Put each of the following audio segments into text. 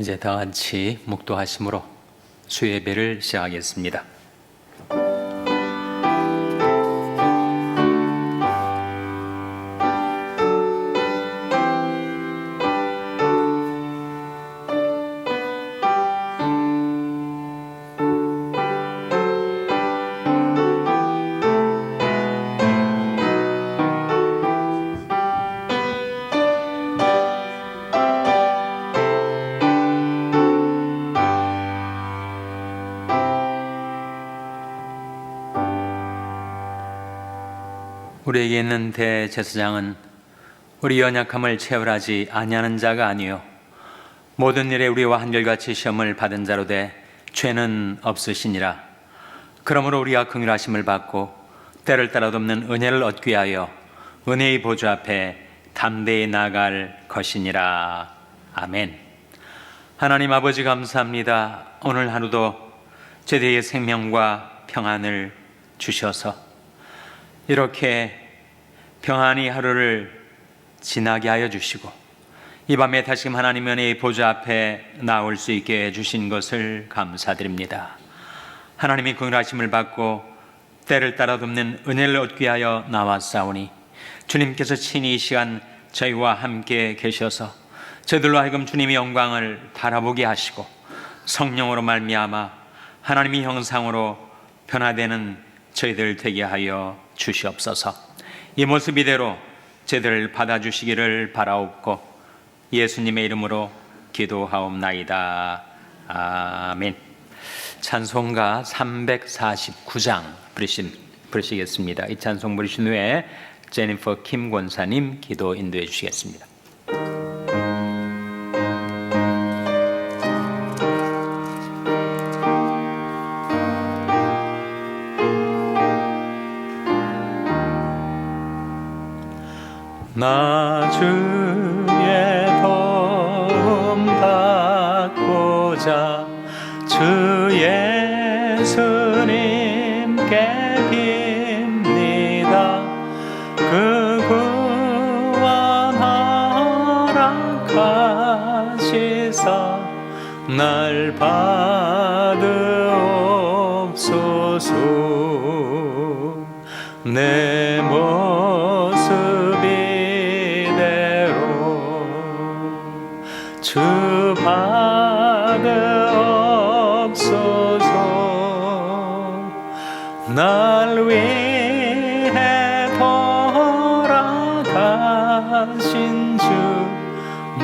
이제 다 같이 묵도하심으로 수예배를 시작하겠습니다. 우리에게 있는 대제사장은 우리 연약함을 체험하지 아니하는 자가 아니요 모든 일에 우리와 한결같이 시험을 받은 자로 돼 죄는 없으시니라. 그러므로 우리가 긍휼하심을 받고 때를 따라 돕는 은혜를 얻기 위하여 은혜의 보좌 앞에 담대히 나아갈 것이니라. 아멘. 하나님 아버지 감사합니다. 오늘 하루도 제대의 생명과 평안을 주셔서 이렇게 평안히 하루를 지나게 하여 주시고 이 밤에 다시금 하나님 은혜의 보좌 앞에 나올 수 있게 해주신 것을 감사드립니다. 하나님이 긍휼하심을 받고 때를 따라 돕는 은혜를 얻기 위하여 나왔사오니 주님께서 친히 이 시간 저희와 함께 계셔서 저희들로 하여금 주님의 영광을 바라보게 하시고 성령으로 말미암아 하나님의 형상으로 변화되는 저희들 되게 하여 주시옵소서. 이 모습 이대로 저희들을 받아주시기를 바라옵고 예수님의 이름으로 기도하옵나이다. 아멘. 찬송가 349장 부르시겠습니다. 이 찬송 부르신 후에 제니퍼 킴 권사님 기도 인도해 주시겠습니다. 나 주의 도움 받고자 주 예수님께 빕니다. 그 구원하라 하시사 날 받으옵소서. 내 주 받으옵소서. 날 위해 돌아가신 주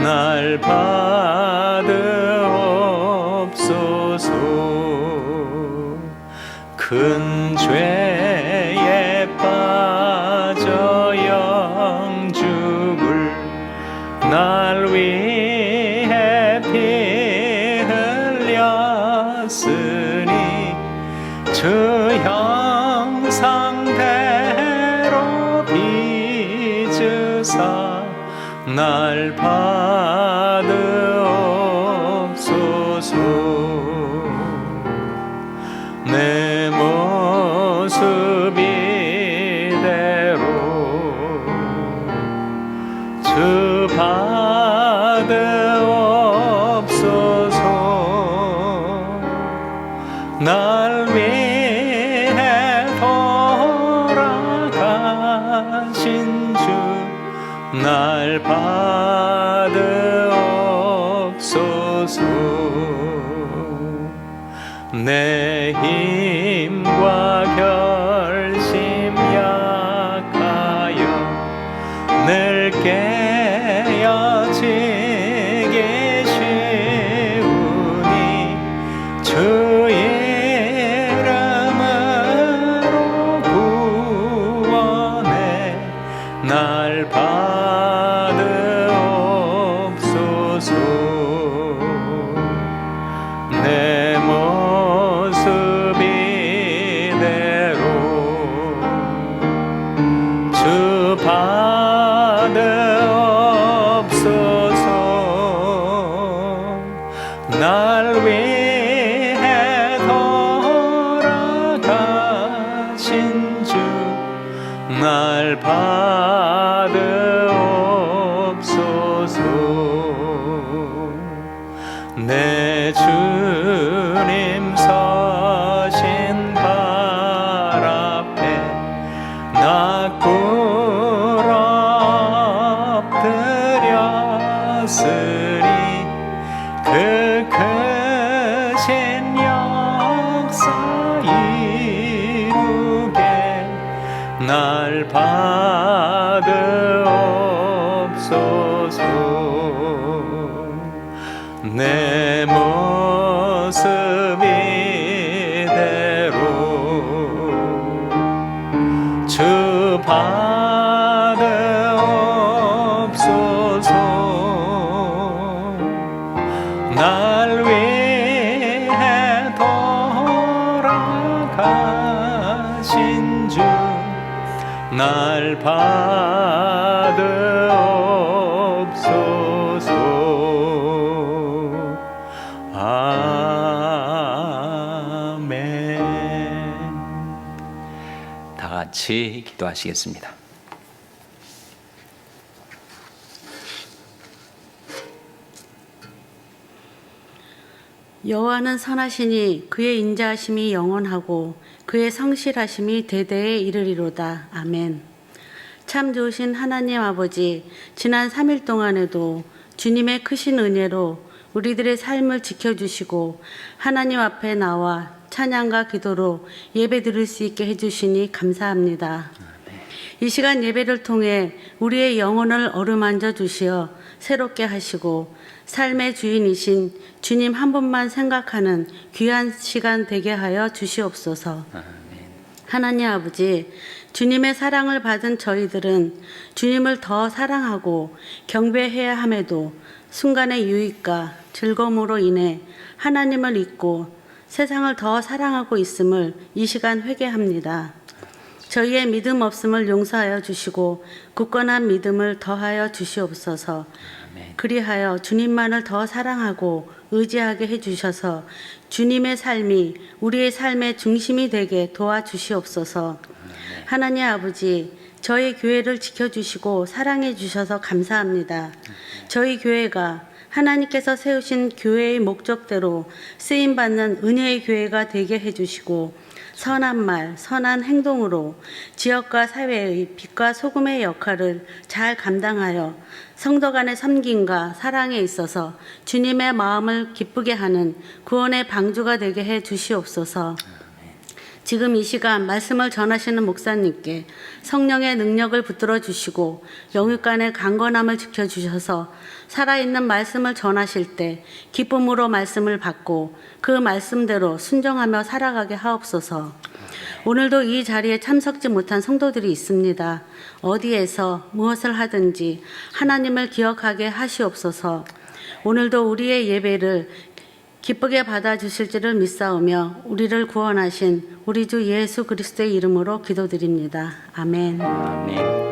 날 받으옵소서. 큰 죄에 빠져 영죽을 날 위해 주 형상대로 빚으사 날 받으옵소서. 내 모습 이대로 주 받으옵소서. 날 위해 돌아가신 주 날 받으옵소서. 내 힘과 결심 약하여 늘 깨어지기 쉬우니 주의 날 받으옵소서. 내 모습 이대로 주 받으옵소서. 날 위해 돌아가신 주 날 받으옵소서. 내 주님 서신 발 앞에 나 엎드렸으니 그 크신 역사 이루게 날 받으옵소서. 내 모습 이대로 주 받으옵소서. 날 위해 돌아가신 주 날 받으옵소서. 아멘. 다 같이 기도하시겠습니다. 여호와는 선하시니 그의 인자하심이 영원하고 그의 성실하심이 대대에 이르리로다. 아멘. 참 좋으신 하나님 아버지, 지난 3일 동안에도 주님의 크신 은혜로 우리들의 삶을 지켜주시고 하나님 앞에 나와 찬양과 기도로 예배 드릴 수 있게 해주시니 감사합니다. 이 시간 예배를 통해 우리의 영혼을 어루만져 주시어 새롭게 하시고 삶의 주인이신 주님 한 분만 생각하는 귀한 시간 되게 하여 주시옵소서. 하나님 아버지, 주님의 사랑을 받은 저희들은 주님을 더 사랑하고 경배해야 함에도 순간의 유익과 즐거움으로 인해 하나님을 잊고 세상을 더 사랑하고 있음을 이 시간 회개합니다. 저희의 믿음 없음을 용서하여 주시고 굳건한 믿음을 더하여 주시옵소서. 그리하여 주님만을 더 사랑하고 의지하게 해주셔서 주님의 삶이 우리의 삶의 중심이 되게 도와주시옵소서. 하나님 아버지, 저희 교회를 지켜주시고 사랑해 주셔서 감사합니다. 저희 교회가 하나님께서 세우신 교회의 목적대로 쓰임받는 은혜의 교회가 되게 해주시고 선한 말, 선한 행동으로 지역과 사회의 빛과 소금의 역할을 잘 감당하여 성도 간의 섬김과 사랑에 있어서 주님의 마음을 기쁘게 하는 구원의 방주가 되게 해 주시옵소서. 지금 이 시간 말씀을 전하시는 목사님께 성령의 능력을 붙들어 주시고 영육간의 강건함을 지켜주셔서 살아있는 말씀을 전하실 때 기쁨으로 말씀을 받고 그 말씀대로 순종하며 살아가게 하옵소서. 오늘도 이 자리에 참석지 못한 성도들이 있습니다. 어디에서 무엇을 하든지 하나님을 기억하게 하시옵소서. 오늘도 우리의 예배를 기쁘게 받아주실지를 믿사오며 우리를 구원하신 우리 주 예수 그리스도의 이름으로 기도드립니다. 아멘. 아멘.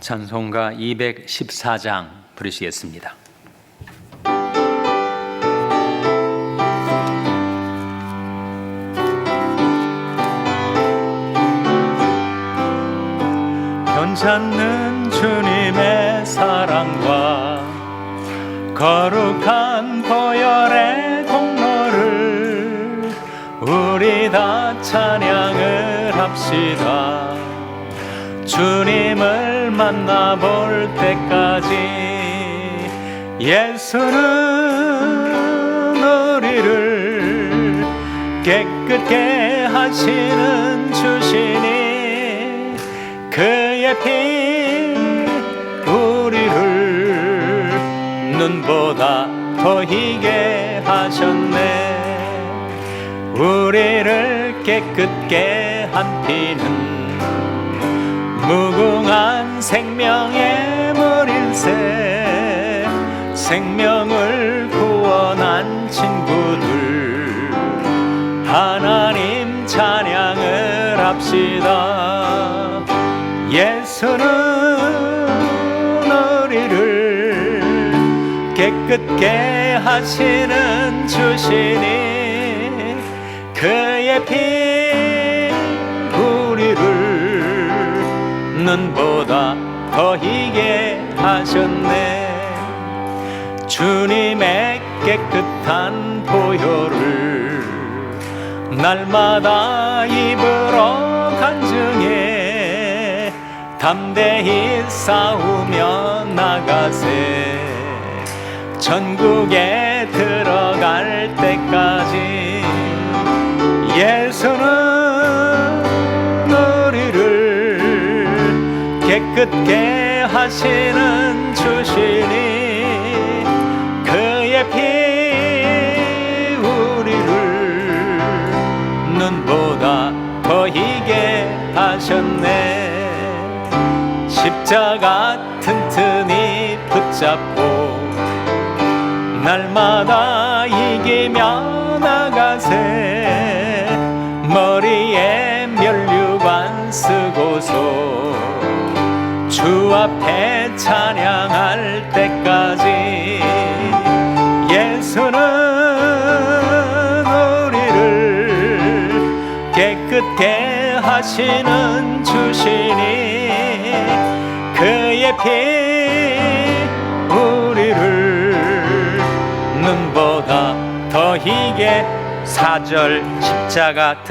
찬송가 214장 부르시겠습니다. 변찮는 주님의 사랑과 거룩한 보혈의 공로를 우리 다 찬양을 합시다. 주님을 만나볼 때까지 예수는 우리를 깨끗게 하시는 주시니 그의 피 우리를 눈보다 더 희게 하셨네. 우리를 깨끗게 한 피는 무궁한 생명의 물일세. 생명을 구원한 친구들 하나님 찬양을 합시다. 예수는 우리를 깨끗게 하시는 주시니 그의 피 우리를 눈보다 더 희게 하셨네. 주님의 깨끗한 보혈을 날마다 입으러 간증해 담대히 싸우며 나가세. 전국에 들어갈 때까지 예수는 우리를 깨끗게 하시는 주시니 그의 피 우리를 눈보다 더 희게 하셨네. 십자가 튼튼히 붙잡고 날마다 이기며 나가세. 머리에 면류관 쓰고서 주 앞에 찬양할 때까지 예수는 우리를 깨끗게 하시는 주시니 그의 피 우리를 눈보다 더 희게. 4절 십자가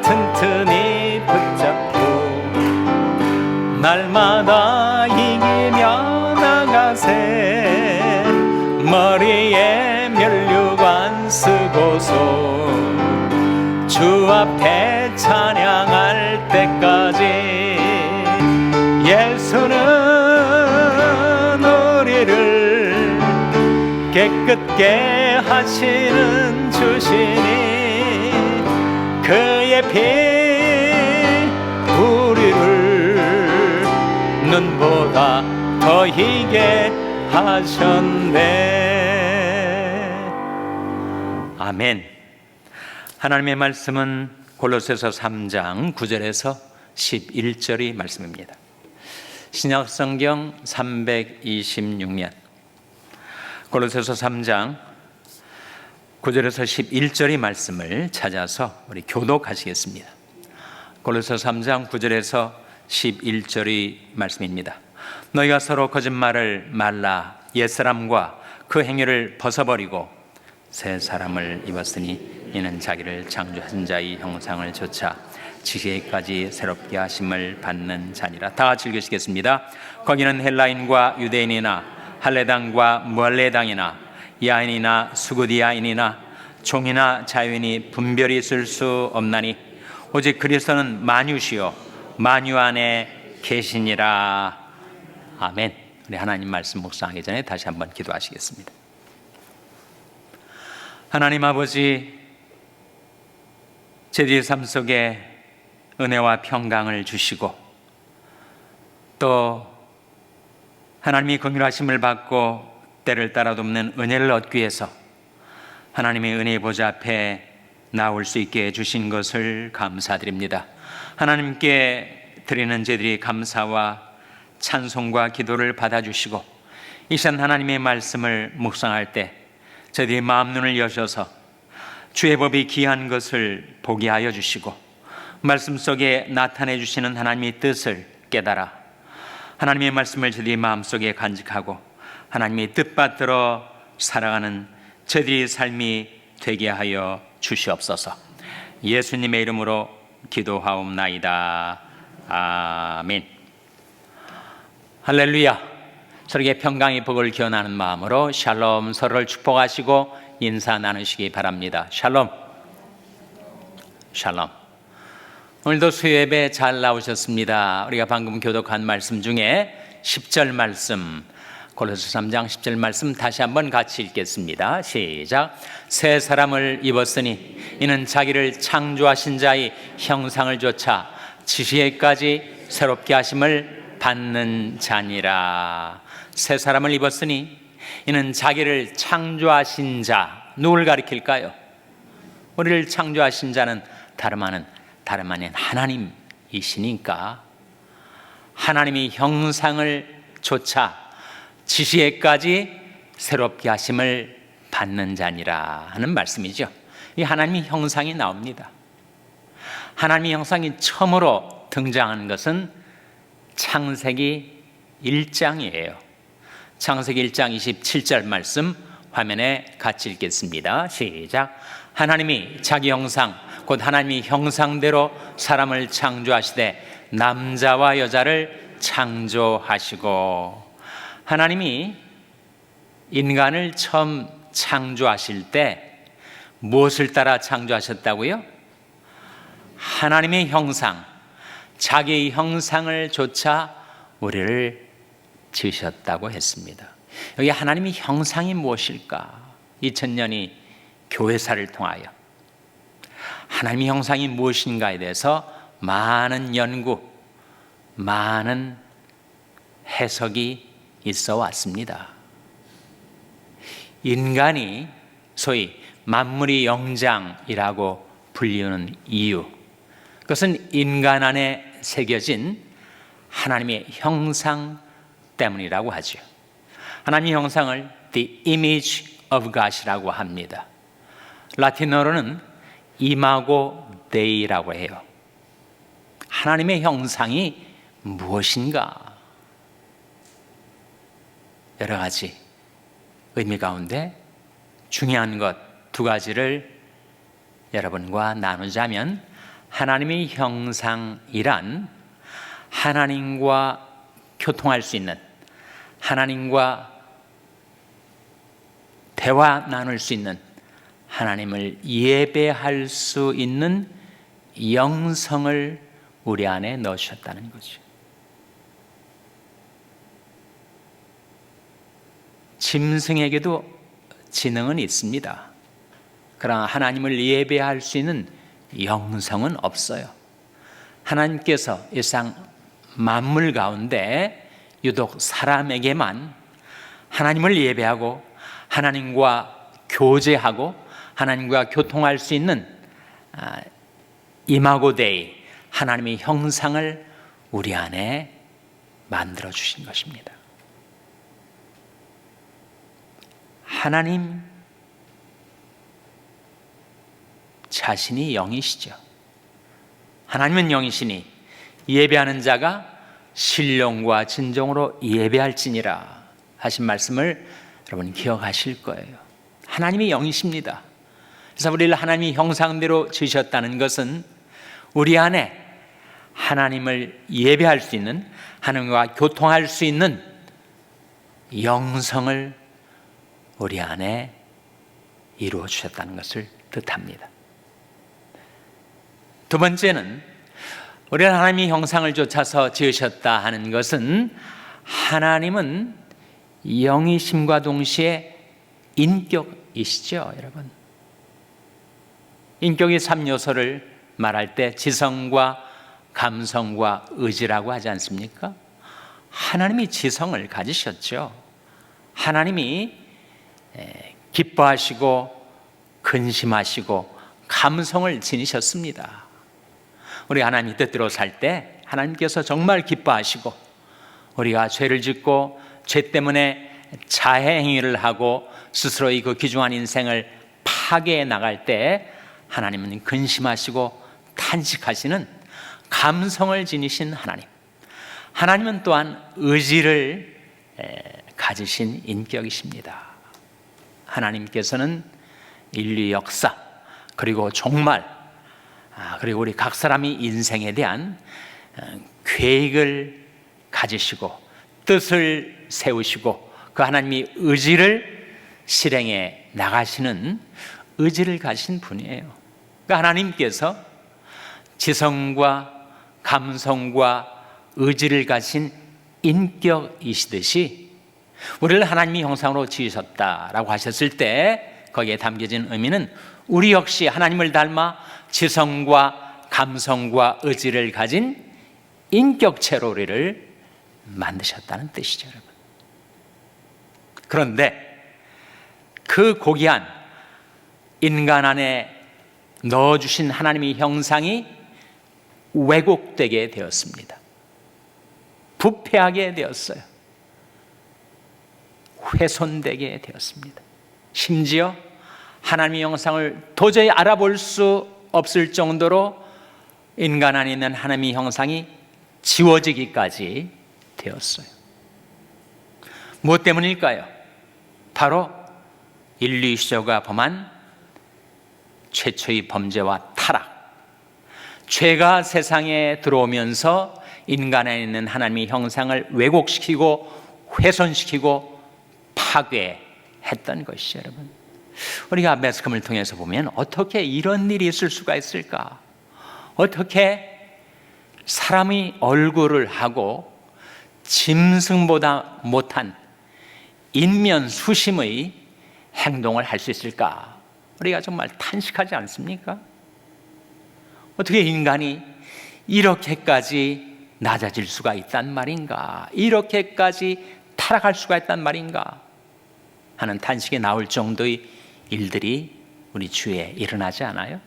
튼튼히 붙잡고 날마다 이기며 나가세. 머리에 면류관 쓰고서 주 앞에 찬양할 때까지 예수는 우리를 깨끗게 하시는 주시니 그의 피 우리를 눈보다 더 희게 하셨네. 아멘. 하나님의 말씀은 골로새서 3장 9절에서 11절의 말씀입니다. 신약성경 326년 골로새서 3장 9절에서 11절의 말씀을 찾아서 우리 교독하시겠습니다. 골로새서 3장 9절에서 11절의 말씀입니다. 너희가 서로 거짓말을 말라. 옛사람과 그 행위를 벗어버리고 새 사람을 입었으니 이는 자기를 창조한 자의 형상을 조차 지혜까지 새롭게 하심을 받는 자니라. 다 같이 읽으시겠습니다. 거기는 헬라인과 유대인이나 할레당과 무할레당이나 야인이나 수구디아인이나 종이나 자유인이 분별이 있을 수 없나니 오직 그리스도는 만유시요 만유 안에 계시니라. 아멘. 우리 하나님 말씀 묵상하기 전에 다시 한번 기도하시겠습니다. 하나님 아버지, 저희의 삶 속에 은혜와 평강을 주시고 또 하나님이 긍휼하심을 받고 때를 따라 돕는 은혜를 얻기 위해서 하나님의 은혜의 보좌 앞에 나올 수 있게 해주신 것을 감사드립니다. 하나님께 드리는 저희들이 감사와 찬송과 기도를 받아주시고 이 시간 하나님의 말씀을 묵상할 때 저희들이 마음 눈을 여셔서 주의 법이 귀한 것을 보게 하여 주시고 말씀 속에 나타내 주시는 하나님의 뜻을 깨달아 하나님의 말씀을 저희들이 마음속에 간직하고 하나님의 뜻받들어 살아가는 저희들의 삶이 되게 하여 주시옵소서. 예수님의 이름으로 기도하옵나이다. 아멘. 할렐루야. 서로에게 평강의 복을 기원하는 마음으로 샬롬, 서로를 축복하시고 인사 나누시기 바랍니다. 샬롬. 샬롬. 오늘도 수요예배 잘 나오셨습니다. 우리가 방금 교독한 말씀 중에 10절 말씀, 골로새 3장 10절 말씀 다시 한번 같이 읽겠습니다. 시작. 새 사람을 입었으니 이는 자기를 창조하신 자의 형상을 조차 지시에까지 새롭게 하심을 받는 자니라. 새 사람을 입었으니 이는 자기를 창조하신 자, 누굴 가리킬까요? 우리를 창조하신 자는 다름 아닌 하나님이시니까 하나님이 형상을 조차 지시에까지 새롭게 하심을 받는 자니라 하는 말씀이죠. 이 하나님의 형상이 나옵니다. 하나님의 형상이 처음으로 등장한 것은 창세기 1장이에요. 창세기 1장 27절 말씀 화면에 같이 읽겠습니다. 시작. 하나님이 자기 형상 곧 하나님의 형상대로 사람을 창조하시되 남자와 여자를 창조하시고, 하나님이 인간을 처음 창조하실 때 무엇을 따라 창조하셨다고요? 하나님의 형상, 자기의 형상을 조차 우리를 지으셨다고 했습니다. 여기 하나님의 형상이 무엇일까? 2000년이 교회사를 통하여 하나님의 형상이 무엇인가에 대해서 많은 연구, 많은 해석이 있어 왔습니다. 인간이 소위 만물의 영장이라고 불리는 이유, 그것은 인간 안에 새겨진 하나님의 형상 때문이라고 하죠. 하나님의 형상을 The image of God이라고 합니다. 라틴어로는 imago Dei라고 해요. 하나님의 형상이 무엇인가? 여러 가지 의미 가운데 중요한 것 두 가지를 여러분과 나누자면, 하나님의 형상이란 하나님과 교통할 수 있는, 하나님과 대화 나눌 수 있는, 하나님을 예배할 수 있는 영성을 우리 안에 넣으셨다는 거죠. 짐승에게도 지능은 있습니다. 그러나 하나님을 예배할 수 있는 영성은 없어요. 하나님께서 일상 만물 가운데 유독 사람에게만 하나님을 예배하고 하나님과 교제하고 하나님과 교통할 수 있는 이마고 데이, 하나님의 형상을 우리 안에 만들어 주신 것입니다. 하나님 자신이 영이시죠. 하나님은 영이시니 예배하는 자가 신령과 진정으로 예배할지니라 하신 말씀을 여러분 기억하실 거예요. 하나님이 영이십니다. 그래서 우리를 하나님의 형상대로 지으셨다는 것은 우리 안에 하나님을 예배할 수 있는, 하나님과 교통할 수 있는 영성을 우리 안에 이루어 주셨다는 것을 뜻합니다. 두 번째는 우리가 하나님의 형상을 좇아서 지으셨다 하는 것은 하나님은 영이심과 동시에 인격이시죠, 여러분. 인격의 3요소를 말할 때 지성과 감성과 의지라고 하지 않습니까? 하나님이 지성을 가지셨죠. 하나님이 기뻐하시고 근심하시고 감성을 지니셨습니다. 우리 하나님 뜻대로 살 때 하나님께서 정말 기뻐하시고, 우리가 죄를 짓고 죄 때문에 자해 행위를 하고 스스로의 그 귀중한 인생을 파괴해 나갈 때 하나님은 근심하시고 탄식하시는 감성을 지니신 하나님. 하나님은 또한 의지를 가지신 인격이십니다. 하나님께서는 인류 역사, 그리고 종말, 그리고 우리 각 사람의 인생에 대한 계획을 가지시고 뜻을 세우시고 그 하나님의 의지를 실행해 나가시는 의지를 가신 분이에요. 그러니까 하나님께서 지성과 감성과 의지를 가신 인격이시듯이 우리를 하나님의 형상으로 지으셨다라고 하셨을 때 거기에 담겨진 의미는 우리 역시 하나님을 닮아 지성과 감성과 의지를 가진 인격체로 우리를 만드셨다는 뜻이죠, 여러분. 그런데 그 고귀한 인간 안에 넣어주신 하나님의 형상이 왜곡되게 되었습니다. 부패하게 되었어요. 훼손되게 되었습니다. 심지어 하나님의 형상을 도저히 알아볼 수 없을 정도로 인간 안에 있는 하나님의 형상이 지워지기까지 되었어요. 무엇 때문일까요? 바로 인류 시조가 범한 최초의 범죄와 타락, 죄가 세상에 들어오면서 인간 안에 있는 하나님의 형상을 왜곡시키고 훼손시키고 파괴했던 것이죠. 여러분, 우리가 매스컴을 통해서 보면 어떻게 이런 일이 있을 수가 있을까? 어떻게 사람의 얼굴을 하고 짐승보다 못한 인면수심의 행동을 할 수 있을까? 우리가 정말 탄식하지 않습니까? 어떻게 인간이 이렇게까지 낮아질 수가 있단 말인가? 이렇게까지 타락할 수가 있단 말인가? 하는 탄식이 나올 정도의 일들이 우리 주위에 일어나지 않아요?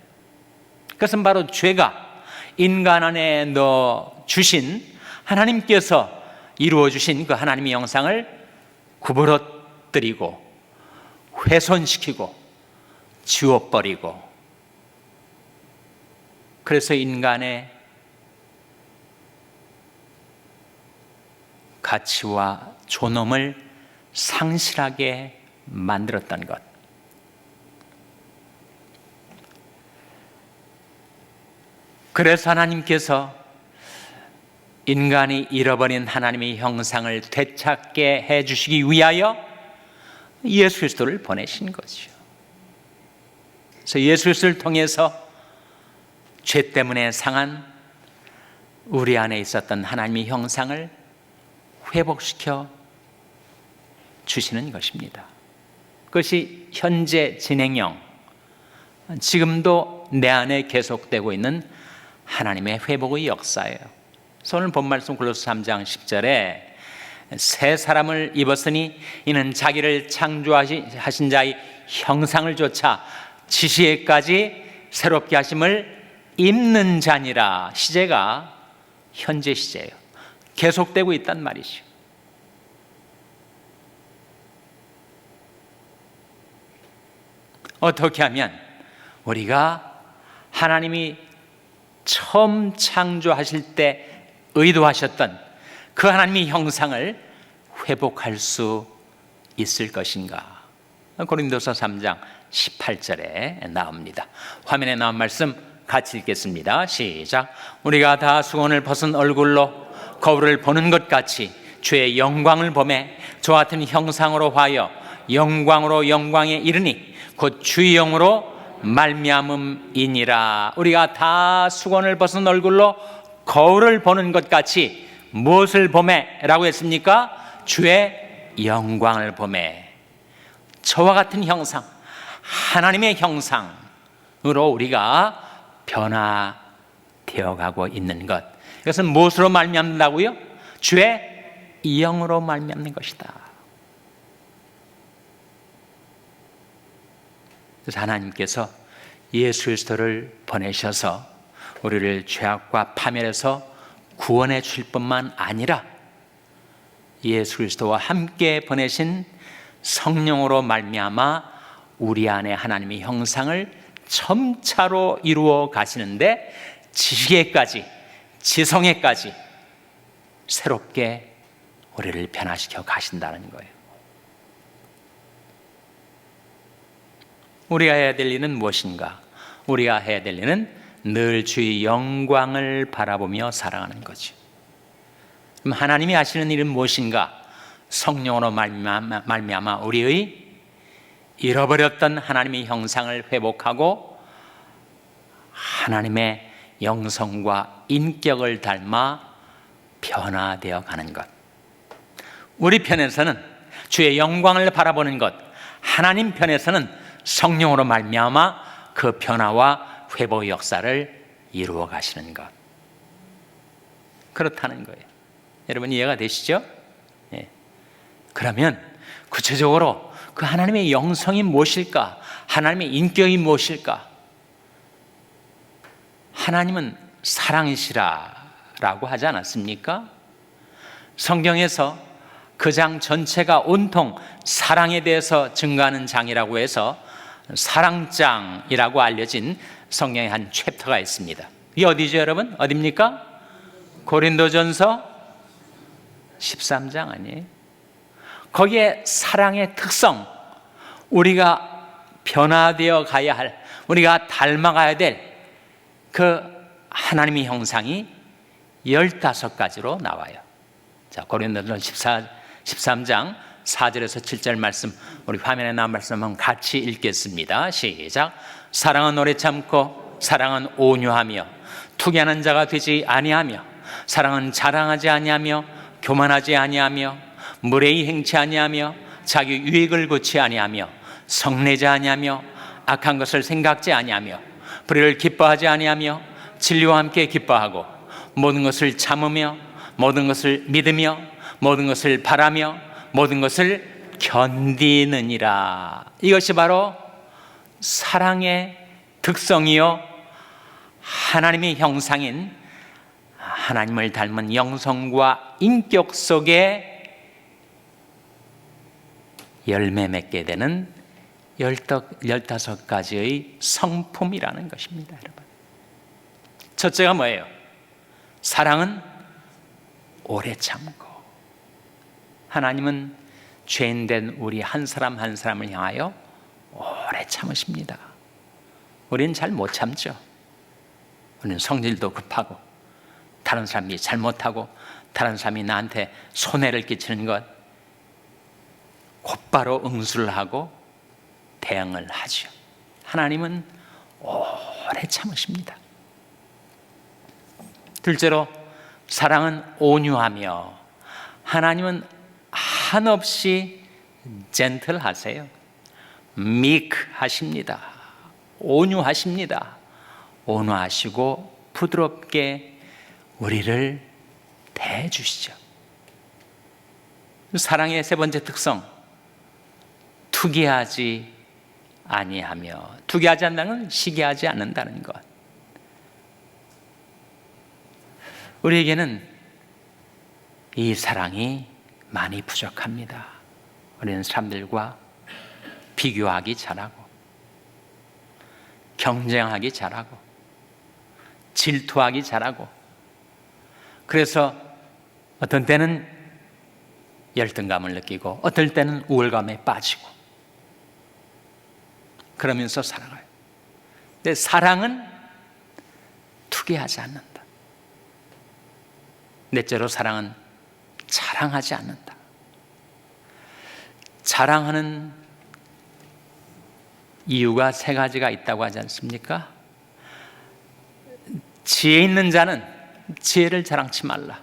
그것은 바로 죄가 인간 안에 넣어 주신 하나님께서 이루어 주신 그 하나님의 형상을 구부러뜨리고 훼손시키고 지워버리고, 그래서 인간의 가치와 존엄을 상실하게 만들었던 것. 그래서 하나님께서 인간이 잃어버린 하나님의 형상을 되찾게 해주시기 위하여 예수 그리스도를 보내신 거죠. 그래서 예수 그리스도를 통해서 죄 때문에 상한 우리 안에 있었던 하나님의 형상을 회복시켜 주시는 것입니다. 그것이 현재 진행형, 지금도 내 안에 계속되고 있는 하나님의 회복의 역사예요. 그래서 오늘 본 말씀 골로새 3장 10절에 새 사람을 입었으니 이는 자기를 창조하신 자의 형상을 조차 지시에까지 새롭게 하심을 입는 자니라. 시제가 현재 시제예요. 계속되고 있단 말이죠. 어떻게 하면 우리가 하나님이 처음 창조하실 때 의도하셨던 그 하나님의 형상을 회복할 수 있을 것인가? 고린도서 3장 18절에 나옵니다. 화면에 나온 말씀 같이 읽겠습니다. 시작. 우리가 다 수건을 벗은 얼굴로 거울을 보는 것 같이 주의 영광을 보매 저와 같은 형상으로 하여 영광으로 영광에 이르니 곧 주의 영으로 말미암음이니라. 우리가 다 수건을 벗은 얼굴로 거울을 보는 것 같이 무엇을 보매? 라고 했습니까? 주의 영광을 보매. 저와 같은 형상, 하나님의 형상으로 우리가 변화되어 가고 있는 것. 이것은 무엇으로 말미암는다고요? 주의 영으로 말미암는 것이다. 그래서 하나님께서 예수 그리스도를 보내셔서 우리를 죄악과 파멸에서 구원해 주실 뿐만 아니라 예수 그리스도와 함께 보내신 성령으로 말미암아 우리 안에 하나님의 형상을 점차로 이루어 가시는데 지식에까지, 지성에까지 새롭게 우리를 변화시켜 가신다는 거예요. 우리가 해야 될 일은 무엇인가? 우리가 해야 될 일은 늘 주의 영광을 바라보며 살아가는 거죠. 그럼 하나님이 하시는 일은 무엇인가? 성령으로 말미암아 우리의 잃어버렸던 하나님의 형상을 회복하고 하나님의 영성과 인격을 닮아 변화되어 가는 것. 우리 편에서는 주의 영광을 바라보는 것, 하나님 편에서는 성령으로 말미암아 그 변화와 회복의 역사를 이루어 가시는 것. 그렇다는 거예요. 여러분 이해가 되시죠? 예. 그러면 구체적으로 그 하나님의 영성이 무엇일까? 하나님의 인격이 무엇일까? 하나님은 사랑이시라라고 하지 않았습니까? 성경에서 그 장 전체가 온통 사랑에 대해서 증거하는 장이라고 해서 사랑장이라고 알려진 성경의 한 챕터가 있습니다. 이게 어디죠, 여러분? 어디입니까? 고린도전서 13장 아니에요? 거기에 사랑의 특성, 우리가 변화되어 가야 할, 우리가 닮아가야 될 그 하나님의 형상이 15가지로 나와요. 자, 고린도전서 13장 4절에서 7절 말씀, 우리 화면에 나온 말씀 한번 같이 읽겠습니다. 시작. 사랑은 오래 참고, 사랑은 온유하며, 투기하는 자가 되지 아니하며, 사랑은 자랑하지 아니하며, 교만하지 아니하며, 무례히 행치 아니하며, 자기 유익을 고치 아니하며, 성내지 아니하며, 악한 것을 생각지 아니하며, 불의를 기뻐하지 아니하며, 진리와 함께 기뻐하고, 모든 것을 참으며, 모든 것을 믿으며, 모든 것을 바라며, 모든 것을 견디느니라. 이것이 바로 사랑의 특성이요, 하나님의 형상인 하나님을 닮은 영성과 인격 속에 열매 맺게 되는 15가지의 성품이라는 것입니다, 여러분. 첫째가 뭐예요? 사랑은 오래 참고. 하나님은 죄인된 우리 한 사람 한 사람을 향하여 오래 참으십니다. 우리는 잘 못 참죠. 우리는 성질도 급하고, 다른 사람이 잘못하고 다른 사람이 나한테 손해를 끼치는 것 곧바로 응수를 하고 대응을 하죠. 하나님은 오래 참으십니다. 둘째로, 사랑은 온유하며, 하나님은 한없이 젠틀하세요. meek하십니다. 온유하십니다. 온화하시고 부드럽게 우리를 대해주시죠. 사랑의 세 번째 특성, 투기하지 아니하며. 투기하지 않는다는 건 시기하지 않는다는 것. 우리에게는 이 사랑이 많이 부족합니다. 우리는 사람들과 비교하기 잘하고, 경쟁하기 잘하고, 질투하기 잘하고, 그래서 어떤 때는 열등감을 느끼고 어떨 때는 우울감에 빠지고 그러면서 살아가요. 근데 사랑은 투기하지 않는다. 넷째로, 사랑은 자랑하지 않는다. 자랑하는 이유가 세 가지가 있다고 하지 않습니까? 지혜 있는 자는 지혜를 자랑치 말라.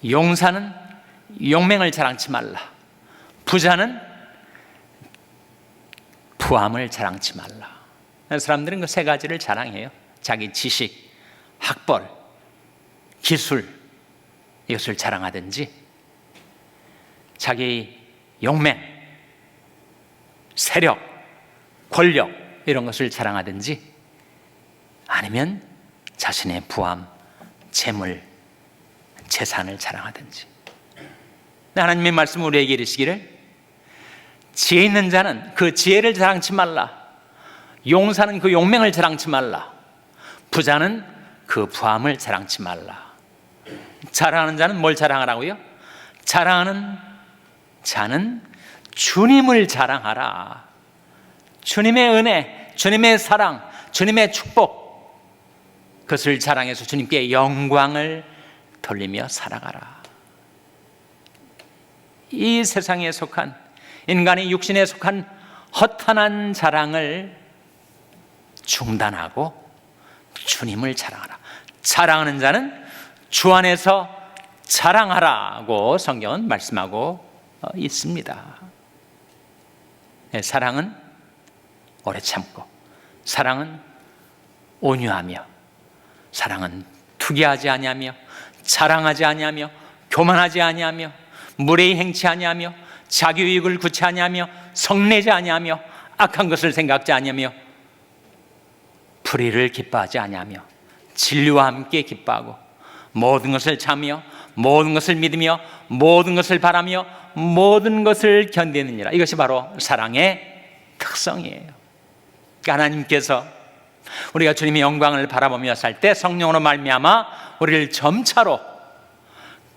용사는 용맹을 자랑치 말라. 부자는 부함을 자랑치 말라. 사람들은 그 세 가지를 자랑해요. 자기 지식, 학벌, 기술, 이것을 자랑하든지, 자기 용맹, 세력, 권력, 이런 것을 자랑하든지, 아니면 자신의 부함, 재물, 재산을 자랑하든지. 하나님의 말씀은 우리에게 이르시기를, 지혜 있는 자는 그 지혜를 자랑치 말라. 용사는 그 용맹을 자랑치 말라. 부자는 그 부함을 자랑치 말라. 자랑하는 자는 뭘 자랑하라고요? 자랑하는 자는 주님을 자랑하라. 주님의 은혜, 주님의 사랑, 주님의 축복, 그것을 자랑해서 주님께 영광을 돌리며 살아가라. 이 세상에 속한, 인간의 육신에 속한 허탄한 자랑을 중단하고 주님을 자랑하라. 자랑하는 자는 주 안에서 자랑하라고 성경은 말씀하고 있습니다. 사랑은 오래 참고, 사랑은 온유하며, 사랑은 투기하지 아니하며, 자랑하지 아니하며, 교만하지 아니하며, 무례히 행치 아니하며 자기 유익을 구치 아니하며 성내지 아니하며 악한 것을 생각지 아니하며 불의를 기뻐하지 아니하며 진리와 함께 기뻐하고 모든 것을 참으며 모든 것을 믿으며 모든 것을 바라며 모든 것을 견디느니라. 이것이 바로 사랑의 특성이에요. 그러니까 하나님께서 우리가 주님의 영광을 바라보며 살 때 성령으로 말미암아 우리를 점차로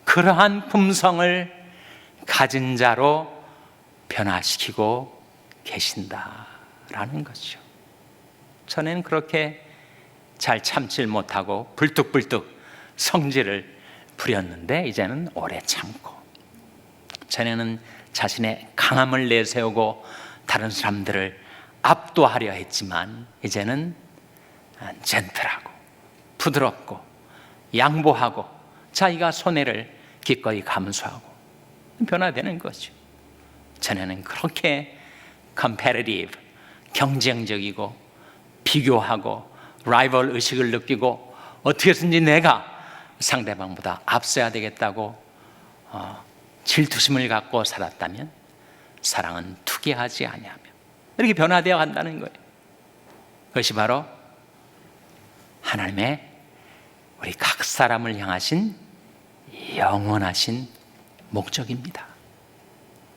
그러한 품성을 가진 자로 변화시키고 계신다라는 거죠. 전에는 그렇게 잘 참질 못하고 불뚝불뚝 성질을 부렸는데 이제는 오래 참고, 전에는 자신의 강함을 내세우고 다른 사람들을 압도하려 했지만 이제는 젠틀하고 부드럽고 양보하고 자기가 손해를 기꺼이 감수하고 변화되는 거죠. 전에는 그렇게 competitive, 경쟁적이고 비교하고 라이벌 의식을 느끼고 어떻게 해서든지 내가 상대방보다 앞서야 되겠다고 질투심을 갖고 살았다면 사랑은 투기하지 아니하며 이렇게 변화되어 간다는 거예요. 그것이 바로 하나님의 우리 각 사람을 향하신 영원하신 목적입니다.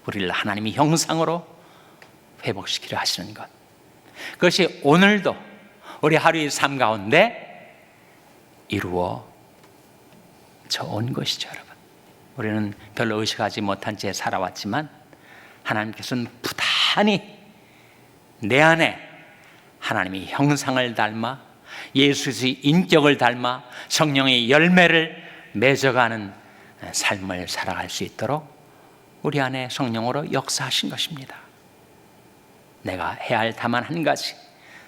우리를 하나님의 형상으로 회복시키려 하시는 것, 그것이 오늘도 우리 하루의 삶 가운데 이루어져 온 것이죠. 여러분, 우리는 별로 의식하지 못한 채 살아왔지만 하나님께서는 부단히 내 안에 하나님의 형상을 닮아 예수의 인격을 닮아 성령의 열매를 맺어가는 삶을 살아갈 수 있도록 우리 안에 성령으로 역사하신 것입니다. 내가 해야 할 다만 한 가지,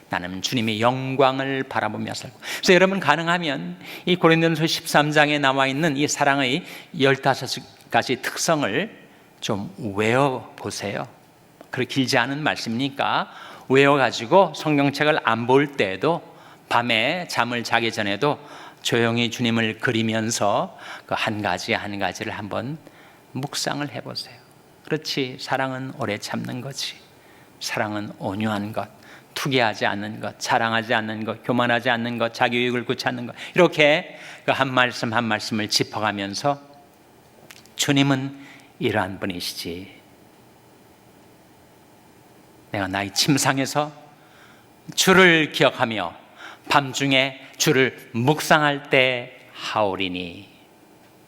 나는 주님의 영광을 바라보며 살고. 그래서 여러분 가능하면 이 고린도전서 13장에 나와 있는 이 사랑의 15가지 특성을 좀 외워보세요. 그렇게 길지 않은 말씀이니까 외워가지고 성경책을 안 볼 때에도 밤에 잠을 자기 전에도 조용히 주님을 그리면서 그 한 가지 한 가지를 한번 묵상을 해보세요. 그렇지, 사랑은 오래 참는 거지. 사랑은 온유한 것, 투기하지 않는 것, 자랑하지 않는 것, 교만하지 않는 것, 자기 유익을 구치 않는 것, 이렇게 그 한 말씀 한 말씀을 짚어가면서 주님은 이러한 분이시지. 내가 나의 침상에서 주를 기억하며 밤중에 주를 묵상할 때 하오리니.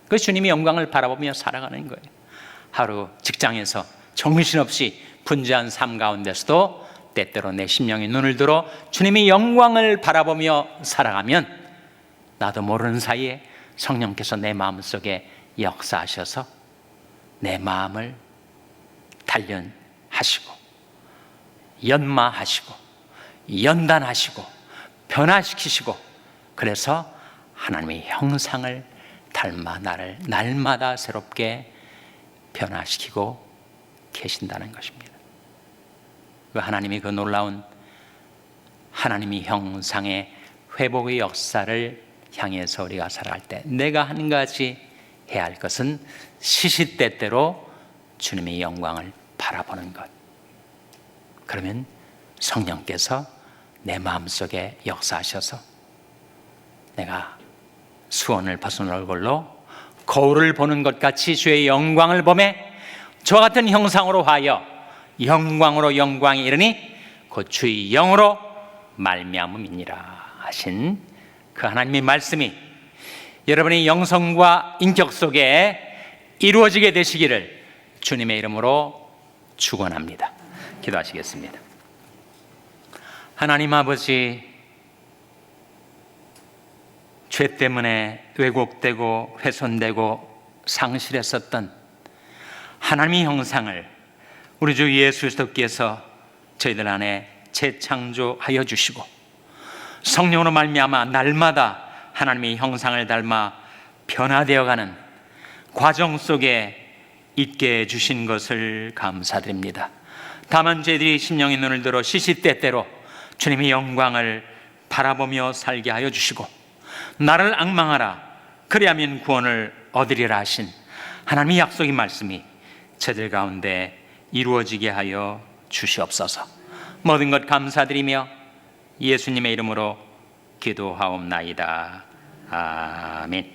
그 주님의 영광을 바라보며 살아가는 거예요. 하루 직장에서 정신없이 분주한 삶 가운데서도 때때로 내 심령의 눈을 들어 주님의 영광을 바라보며 살아가면 나도 모르는 사이에 성령께서 내 마음속에 역사하셔서 내 마음을 단련하시고 연마하시고 연단하시고 변화시키시고, 그래서 하나님의 형상을 닮아 나를 날마다 새롭게 변화시키고 계신다는 것입니다. 하나님이 그 놀라운 하나님의 형상의 회복의 역사를 향해서 우리가 살아갈 때 내가 한 가지 해야 할 것은 시시때때로 주님의 영광을 바라보는 것. 그러면 성령께서 내 마음속에 역사하셔서 내가 수원을 벗은 얼굴로 거울을 보는 것 같이 주의 영광을 보매 저와 같은 형상으로 하여 영광으로 영광이 이르니 곧 주의 영으로 말미암음이니라 하신 그 하나님의 말씀이 여러분의 영성과 인격 속에 이루어지게 되시기를 주님의 이름으로 축원합니다. 기도하시겠습니다. 하나님 아버지, 죄 때문에 왜곡되고 훼손되고 상실했었던 하나님의 형상을 우리 주 예수 그리스도께서 저희들 안에 재창조하여 주시고 성령으로 말미암아 날마다 하나님의 형상을 닮아 변화되어가는 과정 속에 있게 해주신 것을 감사드립니다. 다만 저희들이 심령의 눈을 들어 시시때때로 주님의 영광을 바라보며 살게 하여 주시고 나를 앙망하라 그리하면 구원을 얻으리라 하신 하나님의 약속의 말씀이 저들 가운데 이루어지게 하여 주시옵소서. 모든 것 감사드리며 예수님의 이름으로 기도하옵나이다. 아멘.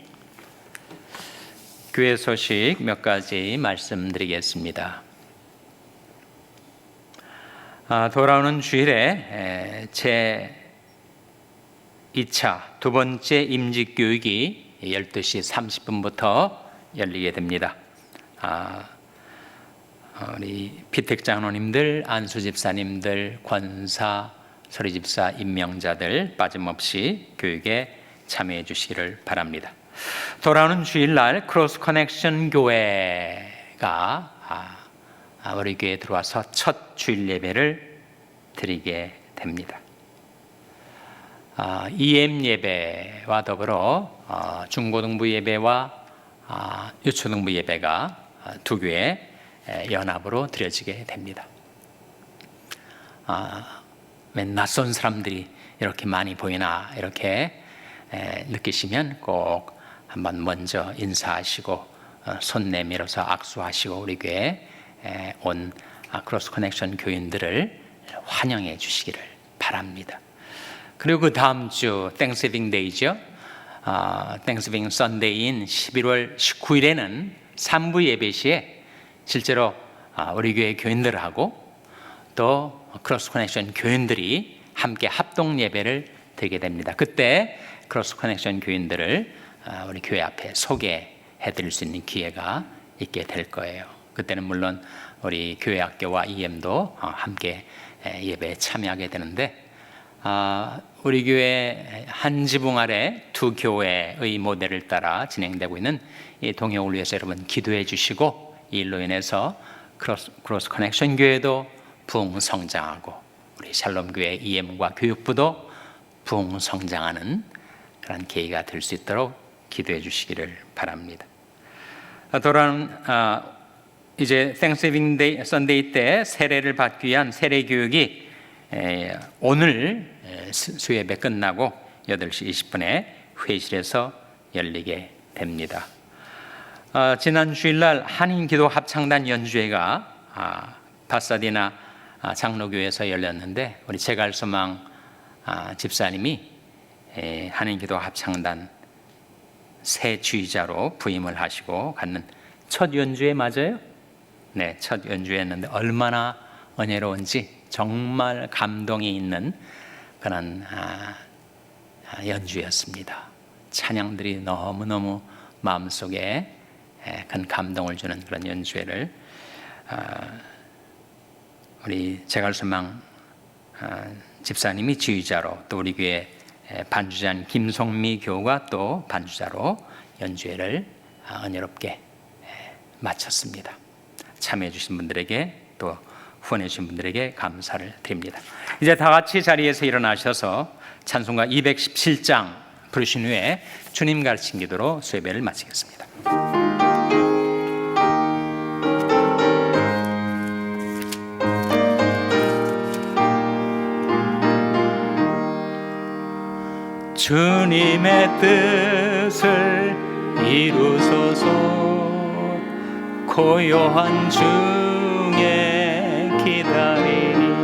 교회 소식 몇 가지 말씀드리겠습니다. 돌아오는 주일에 제 2차 두 번째 임직교육이 12시 30분부터 열리게 됩니다. 우리 피택 장로님들, 안수 집사님들, 권사, 서리 집사, 임명자들 빠짐없이 교육에 참여해 주시기를 바랍니다. 돌아오는 주일날 크로스 커넥션 교회가 우리 교회에 들어와서 첫 주일 예배를 드리게 됩니다. EM 예배와 더불어 중고등부 예배와 유초등부 예배가 두 교회 연합으로 드려지게 됩니다. 맨 낯선 사람들이 이렇게 많이 보이나 이렇게 느끼시면 꼭 한번 먼저 인사하시고 손 내밀어서 악수하시고 우리 교회에 온 크로스 커넥션 교인들을 환영해 주시기를 바랍니다. 그리고 그 다음 주 땡스기빙 데이죠. 땡스기빙 선데이인 11월 19일에는 3부 예배 시에 실제로 우리 교회 교인들하고 또 크로스 커넥션 교인들이 함께 합동 예배를 드리게 됩니다. 그때 크로스 커넥션 교인들을 우리 교회 앞에 소개해 드릴 수 있는 기회가 있게 될 거예요. 그때는 물론 우리 교회 학교와 EM도 함께 예배에 참여하게 되는데 우리 교회 한 지붕 아래 두 교회의 모델을 따라 진행되고 있는 이 동역을 위해서 여러분 기도해 주시고 이 일로 인해서 크로스 커넥션 교회도 부흥성장하고 우리 샬롬 교회 EM과 교육부도 부흥성장하는 그런 계기가 될 수 있도록 기도해 주시기를 바랍니다. 돌아오는 이제 땡스기빙 데이 선데이 때 세례를 받기 위한 세례 교육이 오늘 수예배 끝나고 8시 20분에 회의실에서 열리게 됩니다. 지난 주일날 한인기도 합창단 연주회가 파사디나 장로교회에서 열렸는데 우리 제갈소망 집사님이 한인기도 합창단 새 주의자로 부임을 하시고 갖는 첫 연주회 맞아요? 네, 첫 연주회였는데 얼마나 은혜로운지 정말 감동이 있는 그런 연주였습니다. 찬양들이 너무너무 마음속에 큰 감동을 주는 그런 연주회를 우리 제갈소망 집사님이 지휘자로 또 우리 교회 반주자인 김송미 교우가 또 반주자로 연주회를 은혜롭게 마쳤습니다. 참여해 주신 분들에게 또 후원해 주신 분들에게 감사를 드립니다. 이제 다 같이 자리에서 일어나셔서 찬송가 217장 부르신 후에 주님 가르친 기도로 수예배를 마치겠습니다. 주님의 뜻을 이루소서. 고요한 중에 기다리니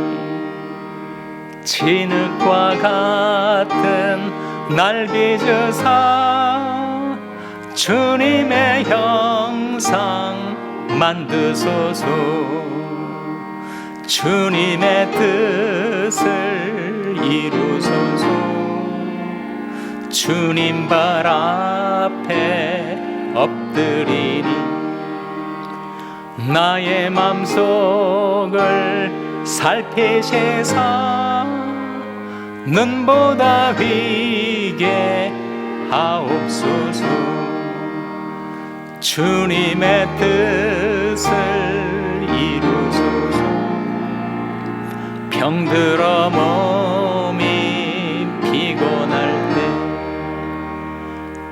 진흙과 같은 날 빚으사 주님의 형상 만드소서. 주님의 뜻을 이루소서. 주님 발 앞에 엎드리니 나의 맘속을 살피시사 눈보다 위게 하옵소서. 주님의 뜻을 이루소서. 병들어 몸이 피곤할 때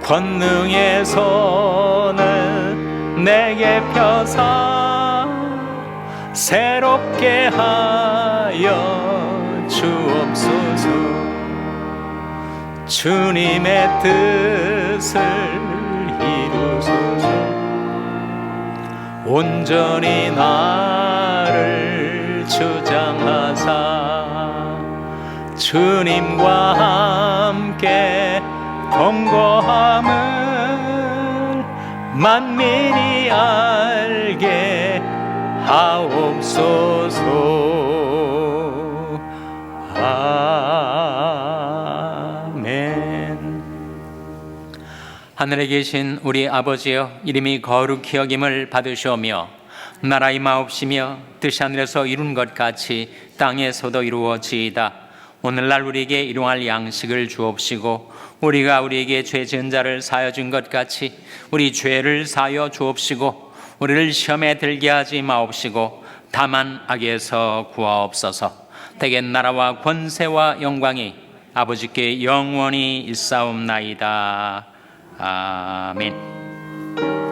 권능의 손을 내게 펴사 새롭게 하여 주옵소서. 주님의 뜻을 이루소서. 온전히 나를 주장하사 주님과 함께 동거함을 만민이 알게 하옵소서. 아멘. 하늘에 계신 우리 아버지여, 이름이 거룩히 여김을 받으시오며 나라의 마옵시며 뜻이 하늘에서 이룬 것 같이 땅에서도 이루어지이다. 오늘날 우리에게 일용할 양식을 주옵시고 우리가 우리에게 죄 지은 자를 사하여 준 것 같이 우리 죄를 사하여 주옵시고 우리를 시험에 들게 하지 마옵시고 다만 악에서 구하옵소서. 대개 나라와 권세와 영광이 아버지께 영원히 있사옵나이다. 아멘.